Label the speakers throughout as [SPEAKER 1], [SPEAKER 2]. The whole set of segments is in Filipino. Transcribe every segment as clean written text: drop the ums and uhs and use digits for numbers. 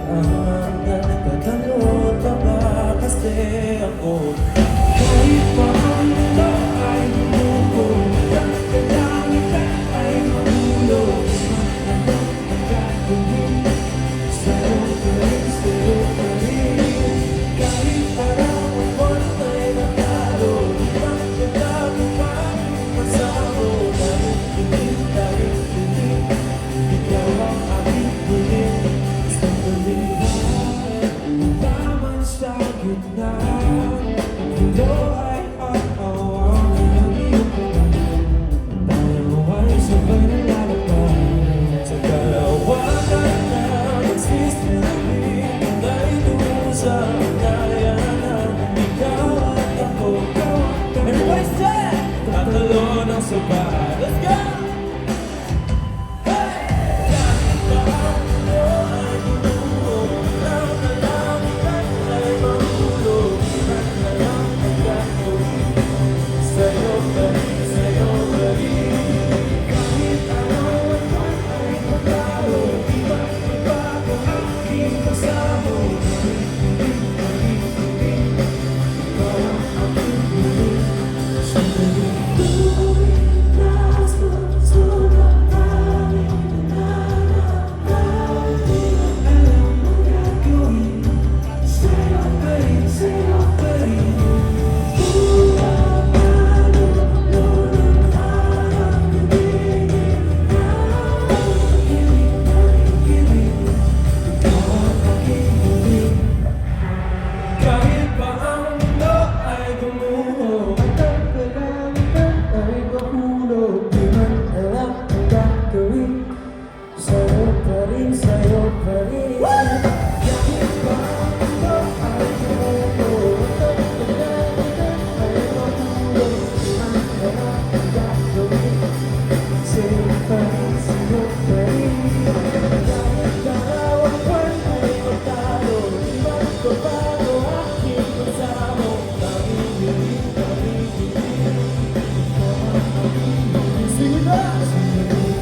[SPEAKER 1] Nagtatanong pa ba kasi ako? Kahit pa ang mundo ay gumugulo, ang kalangitan ay mahulog. Ang gagawin sa'yo pa rin, sa'yo pa rin. Kahit araw ang buwan ay natalo, ang ginagawa masamo. Dahil hindi, ikaw ang aking huli. Taman sa gitna, mundo ay aawang tayo ay sabay nalalakad sa kalawakan na magsisipin. Tayo doon sa kaya na ikaw at ako. Everybody say! Tatalo ng sabay. Let's go!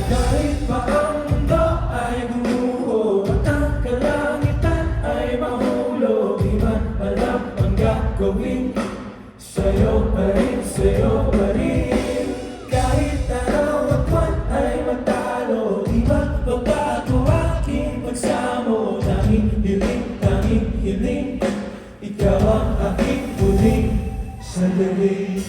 [SPEAKER 1] Kahit pa ang mundo ay gumuho at ang kalangitan ay mahulog, di man alam ang gagawin, sa'yo pa rin, sa'yo pa rin. Kahit araw at buwan ay matalo, di magbabago aking pagsamo. Tanging hiling, ikaw ang aking huling sandali.